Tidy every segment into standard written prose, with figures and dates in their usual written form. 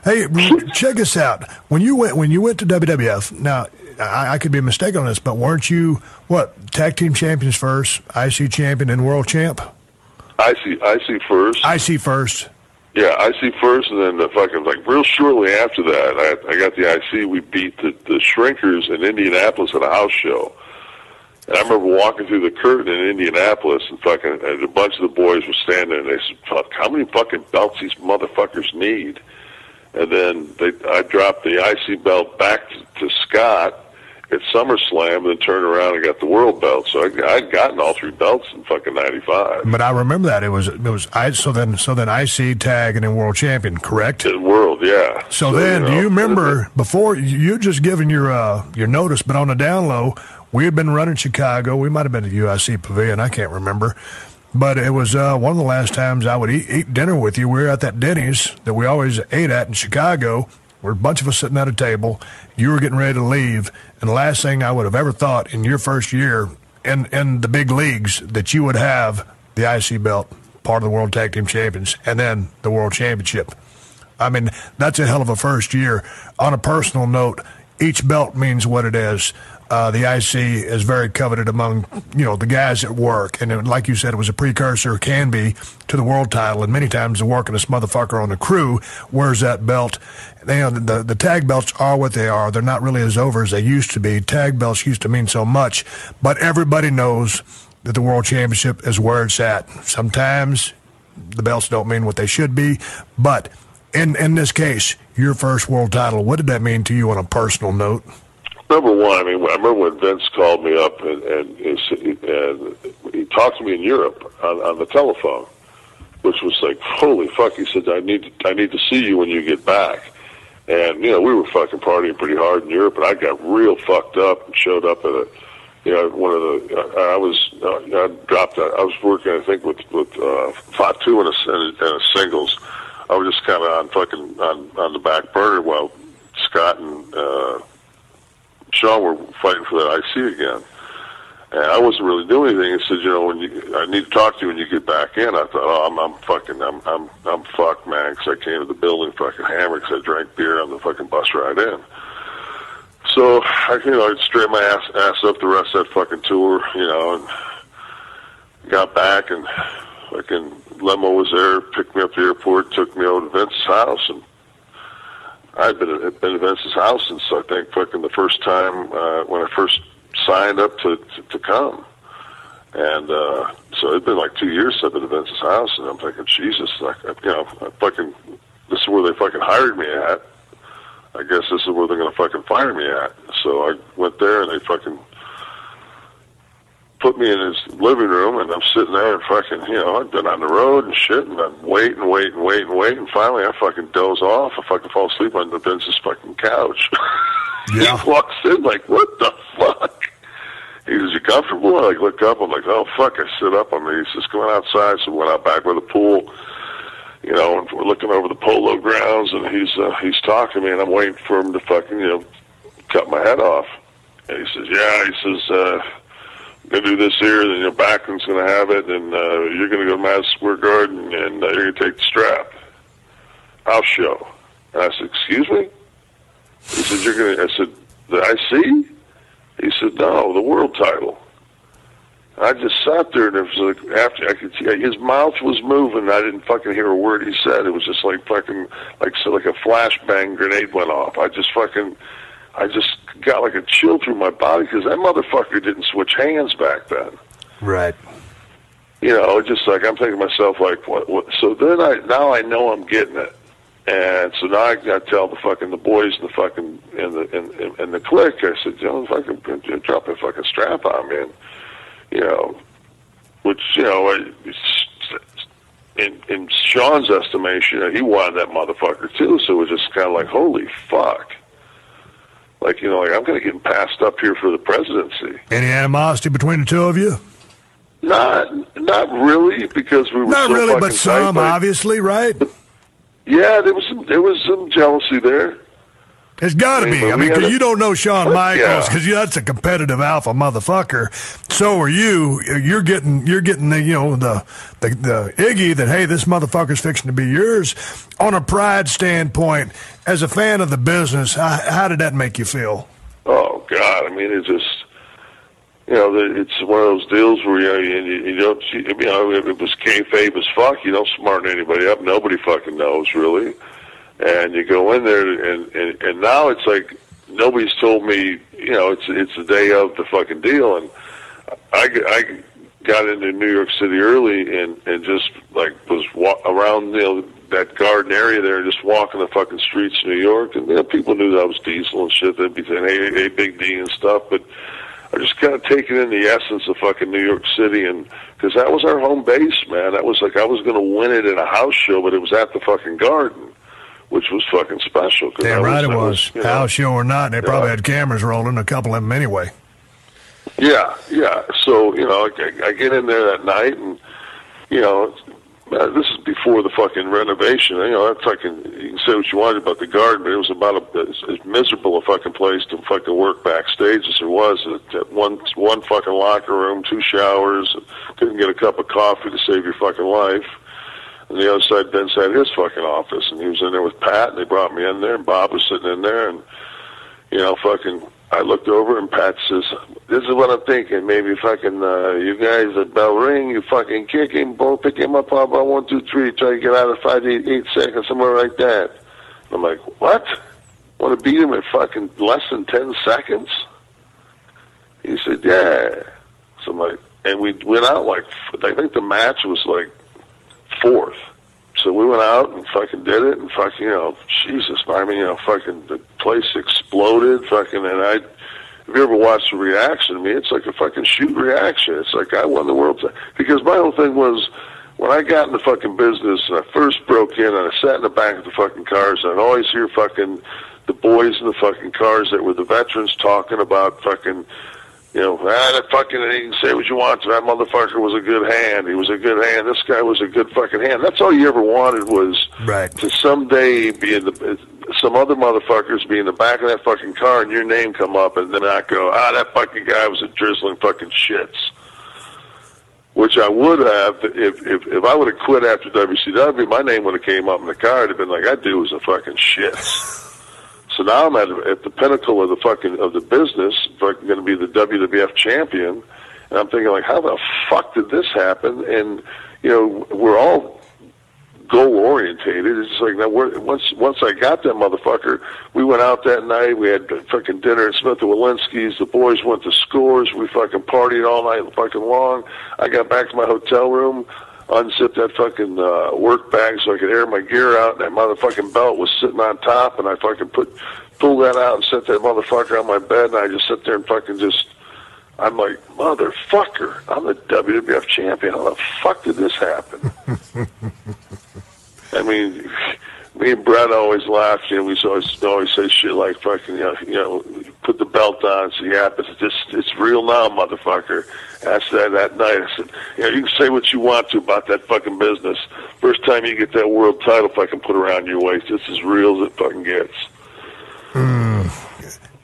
Hey, check us out. When you went to WWF, now I could be mistaken on this, but weren't you tag team champions first, IC champion, and world champ? IC first. IC first. Yeah, IC first, and then real shortly after that, I got the IC. We beat the Shrinkers in Indianapolis at a house show. And I remember walking through the curtain in Indianapolis, and a bunch of the boys were standing there, and they said, "Fuck, how many fucking belts these motherfuckers need?" And then I dropped the IC belt back to Scott at SummerSlam, and then turned around and got the world belt. So I'd gotten all 3 belts in fucking '95. But I remember that it was so then IC, tag, and then world champion, correct? In world, yeah. So then, do you remember before you just given your notice, but on the down low, we had been running Chicago. We might have been at UIC Pavilion. I can't remember. But it was one of the last times I would eat dinner with you. We were at that Denny's that we always ate at in Chicago. We're a bunch of us sitting at a table. You were getting ready to leave. And the last thing I would have ever thought in your first year in the big leagues that you would have the IC belt, part of the World Tag Team Champions, and then the World Championship. I mean, that's a hell of a first year. On a personal note, each belt means what it is. The IC is very coveted among, the guys at work. And like you said, it was a precursor, can be, to the world title. And many times the workingest motherfucker on the crew wears that belt. The tag belts are what they are. They're not really as over as they used to be. Tag belts used to mean so much. But everybody knows that the World Championship is where it's at. Sometimes the belts don't mean what they should be. But in this case, your first world title, what did that mean to you on a personal note? Number one, I remember when Vince called me up and he talked to me in Europe on the telephone, which was like, holy fuck. He said, I need to see you when you get back. And, we were fucking partying pretty hard in Europe, and I got real fucked up and showed up at I was working, I think, with Fatu and a singles. I was just kind of on the back burner while Scott and Sean were fighting for that IC again, and I wasn't really doing anything. He said, I need to talk to you when you get back in. I thought, I'm fucked, man, because I came to the building fucking hammered because I drank beer on the fucking bus ride in. So I straightened my ass up the rest of that fucking tour, and got back, and fucking limo was there, picked me up at the airport, took me over to Vince's house, and I'd been at Vince's house since I think fucking the first time when I first signed up to come, and so it'd been like 2 years since I've been at Vince's house, and I'm thinking, Jesus, this is where they fucking hired me at. I guess this is where they're gonna fucking fire me at. So I went there, and they fucking put me in his living room, and I'm sitting there and fucking, I've been on the road and shit, and I'm waiting, and finally I fucking doze off. I fucking fall asleep on Vince's fucking couch. Yeah. He walks in like, what the fuck? He says, you comfortable? I look up, I'm like, oh fuck, I sit up. He says, come on outside. So we went out back by the pool, and we're looking over the polo grounds, and he's talking to me, and I'm waiting for him to fucking, cut my head off. And he says, going to do this here, then your Backlund's going to have it, and you're going to go to Madison Square Garden, and you're going to take the strap. House show. And I said, excuse me? He said, I said, the IC? He said, no, the world title. I just sat there, and it was like, after I could see, his mouth was moving, I didn't fucking hear a word he said. It was just like fucking, like a flashbang grenade went off. I just got like a chill through my body because that motherfucker didn't switch hands back then. Right. Just like I'm thinking to myself, like, what? So then now I know I'm getting it, and so now I got to tell the boys in the fucking in the clique. I said, fucking drop a fucking strap on me, and which in Sean's estimation, he wanted that motherfucker too. So it was just kind of like, holy fuck. I'm going to get passed up here for the presidency. Any animosity between the two of you? Not really, because we were not so really, fucking but some, tight, obviously, right? Yeah, there was some jealousy there. It's got to be. I mean, because you don't know Shawn Michaels, because that's a competitive alpha motherfucker. So are you. You're getting the the Iggy that, hey, this motherfucker's fixing to be yours. On a pride standpoint, as a fan of the business, how did that make you feel? Oh God, I mean, it's just. It's one of those deals where you don't. If it was kayfabe as fuck, you don't smarten anybody up. Nobody fucking knows really. And you go in there, and now it's like nobody's told me, it's the day of the fucking deal. And I got into New York City early and just like was around, that garden area there, just walking the fucking streets of New York. And people knew that I was Diesel and shit. They'd be saying, hey, Big D and stuff. But I just kind of taking in the essence of fucking New York City, and because that was our home base, man. That was like I was going to win it in a house show, but it was at the fucking Garden, which was fucking special. Damn right it was. House show or not, they probably had cameras rolling, a couple of them anyway. Yeah. So, I get in there that night, and, this is before the fucking renovation. That's fucking, you can say what you wanted about the Garden, but it was about as miserable a fucking place to fucking work backstage as there was. At one fucking locker room, 2 showers, couldn't get a cup of coffee to save your fucking life. And the other side, Vince had his fucking office, and he was in there with Pat, and they brought me in there, and Bob was sitting in there, and, I looked over, and Pat says, this is what I'm thinking, maybe fucking, you guys at bell ring, you fucking kick him, both pick him up about 1, 2, 3, try to get out of 5 to 8 seconds, somewhere like that. And I'm like, what? Want to beat him in fucking less than 10 seconds? He said, yeah. So I'm like, and we went out like, I think the match was like 4th. So we went out and fucking did it, and fucking, Jesus, I mean, fucking the place exploded, fucking, and if you ever watched the reaction to me, it's like a fucking shoot reaction. It's like I won the world. Because my whole thing was, when I got in the fucking business and I first broke in and I sat in the back of the fucking cars, and I'd always hear fucking the boys in the fucking cars that were the veterans talking about fucking, that fucking, you can say what you want to, that motherfucker was a good hand. He was a good hand. This guy was a good fucking hand. That's all you ever wanted was to someday be in some other motherfuckers be in the back of that fucking car and your name come up and then I go, that fucking guy was a drizzling fucking shits. Which I would have, if I would have quit after WCW, my name would have came up in the car. It'd have been like, that dude was a fucking shits. So now I'm at the pinnacle of the business, fucking going to be the WWF champion, and I'm thinking like, how the fuck did this happen? And we're all goal orientated. It's just like now once I got that motherfucker, we went out that night. We had fucking dinner at Smith and Walensky's. The boys went to Scores. We fucking partied all night fucking long. I got back to my hotel room, unzipped that fucking work bag so I could air my gear out, and that motherfucking belt was sitting on top, and I fucking pulled that out and set that motherfucker on my bed, and I just sit there and fucking I'm like, motherfucker, I'm the WWF champion. How the fuck did this happen? I mean, me and Brett always laughed, we always say shit like fucking, put the belt on and say, yeah, but it's real now, motherfucker. After that night, I said, you can say what you want to about that fucking business. First time you get that world title fucking put around your waist, it's as real as it fucking gets.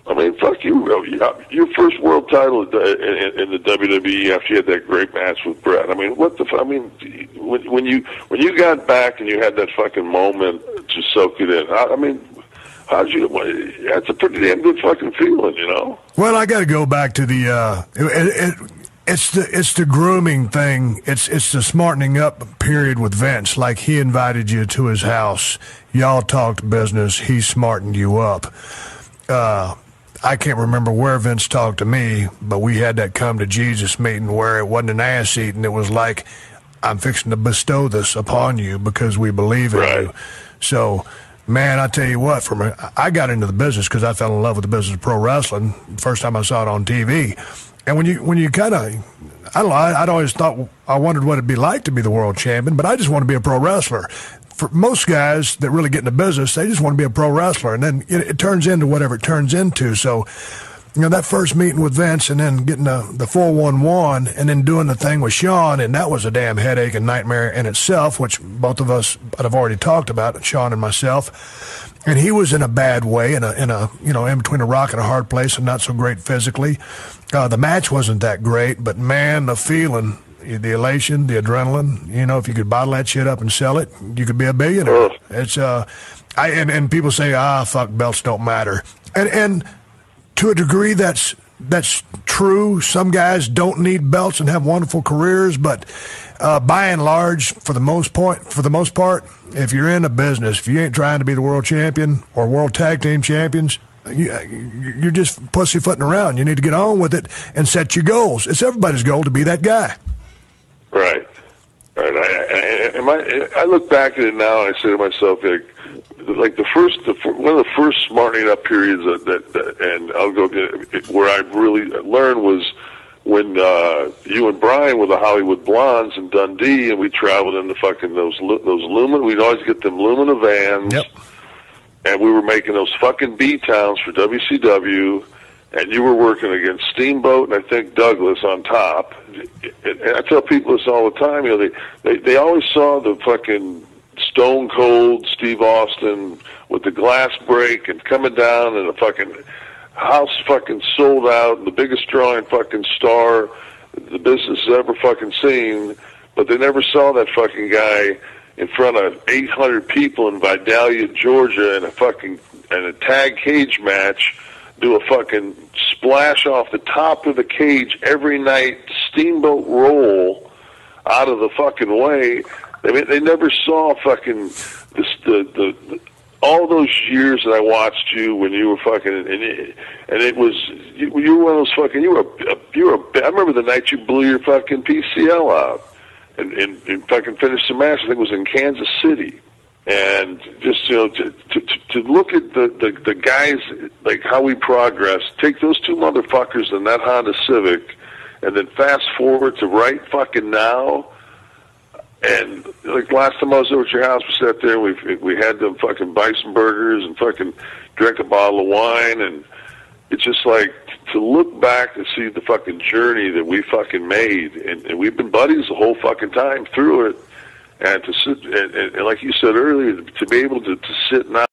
I mean, fuck you. Your first world title in the WWE after you had that great match with Brett. I mean, what the fuck? I mean, when you got back and you had that fucking moment to soak it in, I mean, that's a pretty damn good fucking feeling, Well, I got to go back to the, it's the grooming thing. It's the smartening up period with Vince. Like, he invited you to his house. Y'all talked business. He smartened you up. I can't remember where Vince talked to me, but we had that come to Jesus meeting where it wasn't an ass eating. It was like, I'm fixing to bestow this upon you because we believe in you. So, man, I tell you what, I got into the business because I fell in love with the business of pro wrestling. First time I saw it on TV. And when you kind of, I don't know, I'd always thought, I wondered what it'd be like to be the world champion, but I just want to be a pro wrestler. For most guys that really get in the business, they just want to be a pro wrestler, and then it turns into whatever it turns into. So, that first meeting with Vince and then getting the 411 and then doing the thing with Sean, and that was a damn headache and nightmare in itself, which both of us have already talked about, Sean and myself. And he was in a bad way, in between a rock and a hard place and not so great physically. The match wasn't that great, but man, the feeling, the elation, the adrenaline, if you could bottle that shit up and sell it, you could be a billionaire. It's and people say, fuck, belts don't matter. And to a degree, that's true. Some guys don't need belts and have wonderful careers, but by and large, for the most part, if you're in a business, if you ain't trying to be the world champion or world tag team champions, you're just pussyfooting around. You need to get on with it and set your goals. It's everybody's goal to be that guy. Right. I look back at it now and I say to myself, one of the first smartening up periods and I'll go where I really learned was when you and Brian were the Hollywood Blondes in Dundee, and we traveled in the fucking those Lumen. We'd always get them Lumina vans, yep. And we were making those fucking B-towns for WCW. And you were working against Steamboat and I think Douglas on top. And I tell people this all the time. They always saw the fucking Stone Cold Steve Austin with the glass break and coming down and the fucking house fucking sold out and the biggest drawing fucking star the business has ever fucking seen. But they never saw that fucking guy in front of 800 people in Vidalia, Georgia, in a tag cage match. Do a fucking splash off the top of the cage every night, steamboat roll out of the fucking way. I mean, they never saw fucking all those years that I watched you when you were fucking, and it was you were one of those fucking I remember the night you blew your fucking PCL out and fucking finished the match. I think it was in Kansas City. And just to look at the guys, like how we progressed, take those two motherfuckers in that Honda Civic, and then fast forward to right fucking now. And like last time I was over at your house, we sat there, we had them fucking bison burgers and fucking drank a bottle of wine, and it's just like to look back and see the fucking journey that we fucking made, and we've been buddies the whole fucking time through it. And to sit, and like you said earlier, to be able to sit now